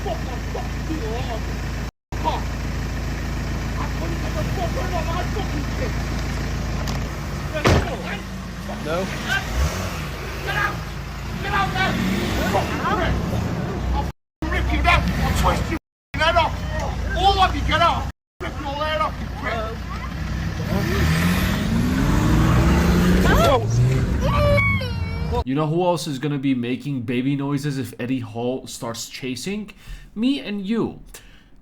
No? Get out! Get out there! I'll rip you down! I'll twist your head off! All of you, get out! I'll rip your head off, you prick! You know who else is gonna be making baby noises if Eddie Hall starts chasing? Me and you.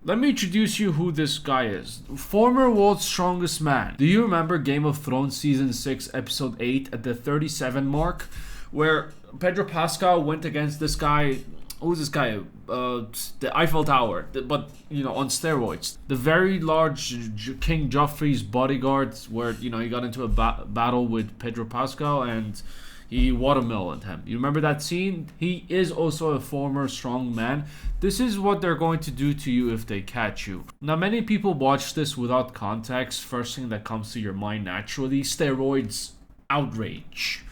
Let me introduce you who this guy is. Former world's strongest man. Do you remember Game of Thrones season 6 episode 8 at the 37 mark? Where Pedro Pascal went against this guy. Who's this guy? The Eiffel Tower, but you know, on steroids. The very large King Joffrey's bodyguards, where you know he got into a battle with Pedro Pascal and he watermeloned him. You remember that scene? He is also a former strong man. This is what they're going to do to you if they catch you. Now, many people watch this without context. First thing that comes to your mind naturally, steroids, outrage.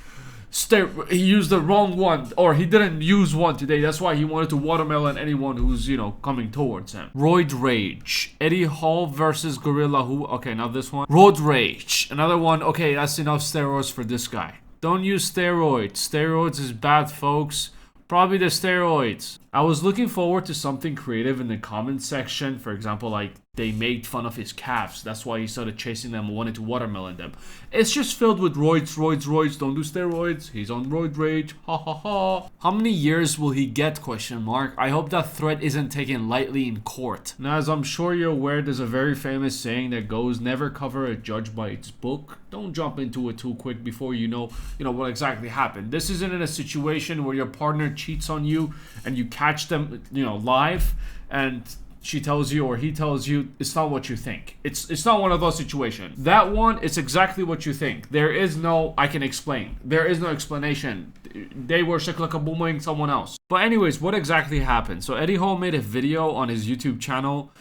He used the wrong one, or he didn't use one today. That's why he wanted to watermelon anyone who's, you know, coming towards him. Roid rage. Eddie Hall versus Gorilla Who. Okay, now this one. Road rage. Another one. Okay, that's enough steroids for this guy. Don't use steroids. Steroids is bad, folks. Probably the steroids. I was looking forward to something creative in the comment section. For example, like they made fun of his calves. That's why he started chasing them and wanted to watermelon them. It's just filled with roids. Don't do steroids. He's on roid rage. Ha ha ha. How many years will he get? Question mark. I hope that threat isn't taken lightly in court. Now, as I'm sure you're aware, there's a very famous saying that goes, never cover a judge by its book. Don't jump into it too quick before you know what exactly happened. This isn't in a situation where your partner cheats on you and you catch them, live, and she tells you or he tells you it's not what you think. It's not one of those situations. That one, it's exactly what you think. There is no I can explain. There is no explanation. They were shaklaka-booming someone else. But anyways, what exactly happened? So Eddie Hall made a video on his YouTube channel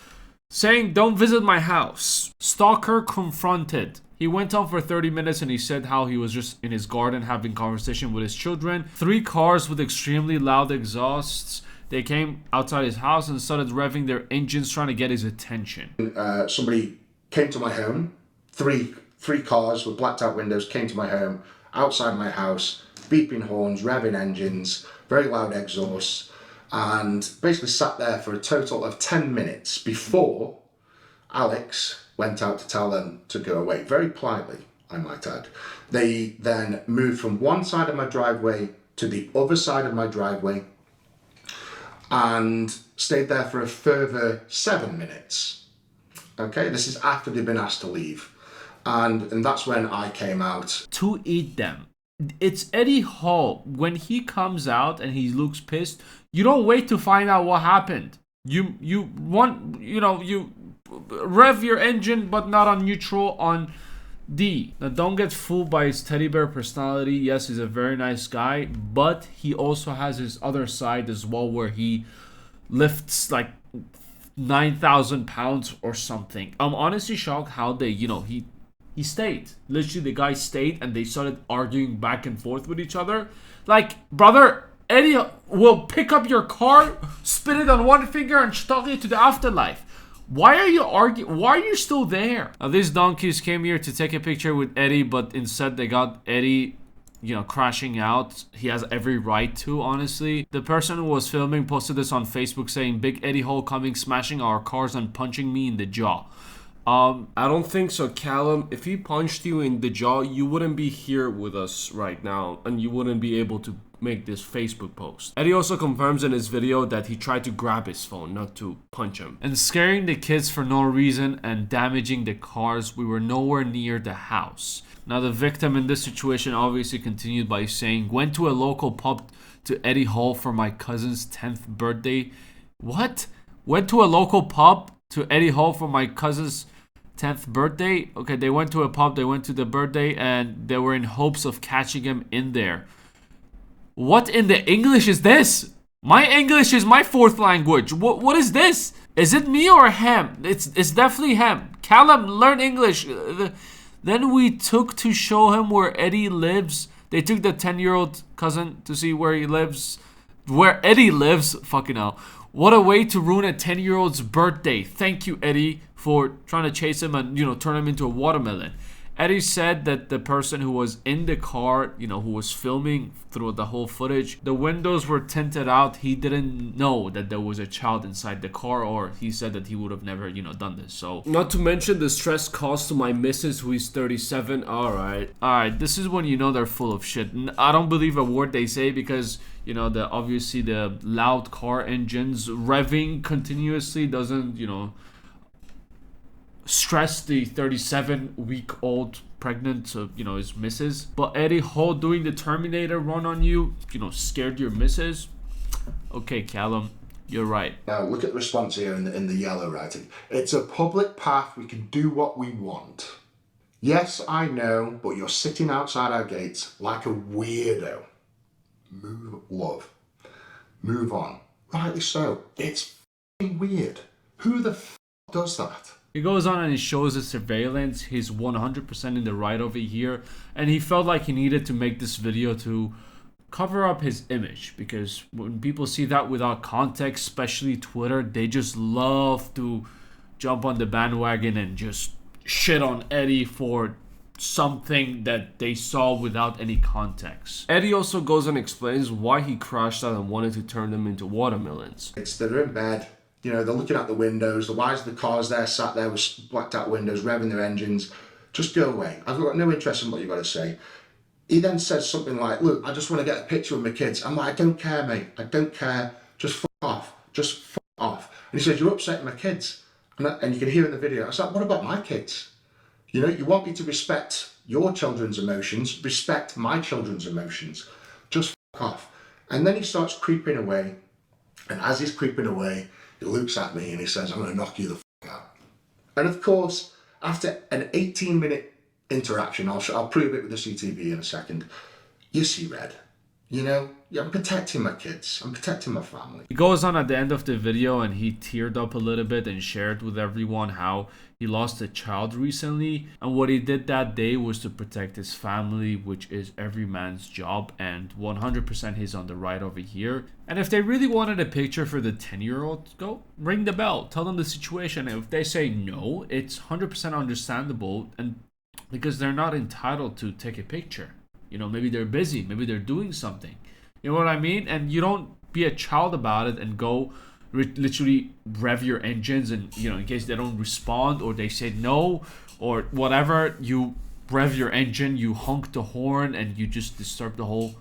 saying, "Don't visit my house. Stalker confronted." He went on for 30 minutes and he said how he was just in his garden having conversation with his children. 3 cars with extremely loud exhausts. They came outside his house and started revving their engines trying to get his attention. Somebody came to my home. Three cars with blacked out windows came to my home, outside my house, beeping horns, revving engines, very loud exhausts, and basically sat there for a total of 10 minutes before Alex went out to tell them to go away. Very politely, I might add. They then moved from one side of my driveway to the other side of my driveway and stayed there for a further 7 minutes. Okay, this is after they've been asked to leave. And that's when I came out. To eat them. It's Eddie Hall. When he comes out and he looks pissed, you don't wait to find out what happened. You rev your engine, but not on neutral, on D. Now, don't get fooled by his teddy bear personality. Yes, he's a very nice guy, but he also has his other side as well, where he lifts like 9,000 pounds or something. I'm honestly shocked how they, he stayed. Literally, the guy stayed and they started arguing back and forth with each other. Like, brother, Eddie will pick up your car, spin it on one finger, and stuck it to the afterlife. Why are you arguing? Why are you still there? Now, these donkeys came here to take a picture with Eddie, but instead they got Eddie, crashing out. He has every right to, honestly. The person who was filming posted this on Facebook saying, "Big Eddie Hall coming, smashing our cars and punching me in the jaw." I don't think so, Callum. If he punched you in the jaw, you wouldn't be here with us right now, and you wouldn't be able to make this Facebook post. Eddie also confirms in his video that he tried to grab his phone, not to punch him. And scaring the kids for no reason and damaging the cars. We were nowhere near the house. Now, the victim in this situation obviously continued by saying, "Went to a local pub to Eddie Hall for my cousin's 10th birthday." What? Went to a local pub to Eddie Hall for my cousin's 10th birthday? Okay, they went to a pub, they went to the birthday, and they were in hopes of catching him in there. What in the English is this? My English is my 4th language. What is this? Is it me or him? It's definitely him. Callum, learn English. Then we took to show him where Eddie lives. They took the 10-year-old cousin to see where he lives. where Eddie lives. Fucking hell. What a way to ruin a 10-year-old's birthday. Thank you, Eddie, for trying to chase him and, turn him into a watermelon. Eddie said that the person who was in the car, who was filming through the whole footage, the windows were tinted out. He didn't know that there was a child inside the car, or he said that he would have never, done this. So, not to mention the stress caused to my missus, who is 37. Alright, this is when they're full of shit. I don't believe a word they say because, obviously the loud car engines revving continuously doesn't, stress the 37-week-old pregnant, his missus. But Eddie Hall doing the Terminator run on you, scared your missus. Okay, Callum, you're right. Now look at the response here in the yellow writing. It's a public path. We can do what we want. Yes, I know, but you're sitting outside our gates like a weirdo. Move, love. Move on. Rightly so. It's f***ing weird. Who the f*** does that? He goes on and he shows the surveillance. He's 100% in the right over here. And he felt like he needed to make this video to cover up his image. Because when people see that without context, especially Twitter, they just love to jump on the bandwagon and just shit on Eddie for something that they saw without any context. Eddie also goes and explains why he crashed out and wanted to turn them into watermelons. They're in bed. They're looking out the windows. Why is the cars there sat there with blacked out windows, revving their engines? Just go away. I've got no interest in what you've got to say. He then says something like, look, I just want to get a picture with my kids. I'm like, I don't care, mate. I don't care. Just fuck off. Just fuck off. And he says, you're upsetting my kids. And you can hear in the video, I was like, what about my kids? You want me to respect your children's emotions, respect my children's emotions. Just fuck off. And then he starts creeping away. And as he's creeping away, he looks at me and he says, I'm going to knock you the fuck out. And of course, after an 18-minute interaction, I'll prove it with the CTV in a second, you see red. I'm protecting my kids. I'm protecting my family. He goes on at the end of the video and he teared up a little bit and shared with everyone how he lost a child recently. And what he did that day was to protect his family, which is every man's job. And 100% he's on the right over here. And if they really wanted a picture for the 10-year-old, go ring the bell. Tell them the situation. And if they say no, it's 100% understandable. And because they're not entitled to take a picture. Maybe they're busy. Maybe they're doing something. You know what I mean? And you don't be a child about it and go literally rev your engines and, in case they don't respond or they say no or whatever, you rev your engine, you honk the horn and you just disturb the whole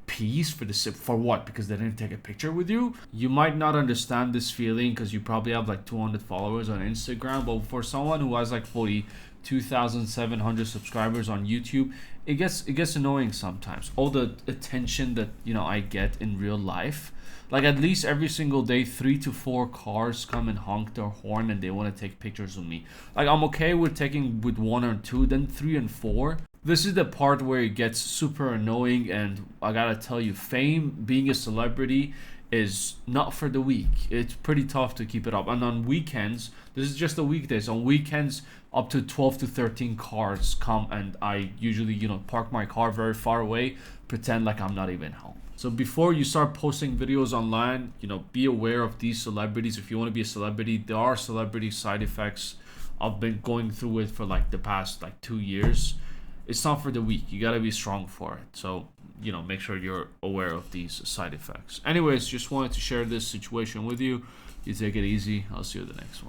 piece for what? Because they didn't take a picture with you? You might not understand this feeling because you probably have like 200 followers on Instagram, but for someone who has like 42,700 subscribers on YouTube, it gets annoying sometimes. All the attention that I get in real life, like at least every single day 3 to 4 cars come and honk their horn and they want to take pictures with me. Like I'm okay with taking with 1 or 2, then 3 and 4. This is the part where it gets super annoying, and I gotta tell you, fame, being a celebrity, is not for the weak. It's pretty tough to keep it up. And on weekends, this is just the weekdays. On weekends, up to 12 to 13 cars come, and I usually, park my car very far away, pretend like I'm not even home. So before you start posting videos online, be aware of these celebrities. If you want to be a celebrity, there are celebrity side effects. I've been going through it for like the past 2 years. It's not for the weak. You gotta be strong for it. So, make sure you're aware of these side effects. Anyways, just wanted to share this situation with you. You take it easy. I'll see you in the next one.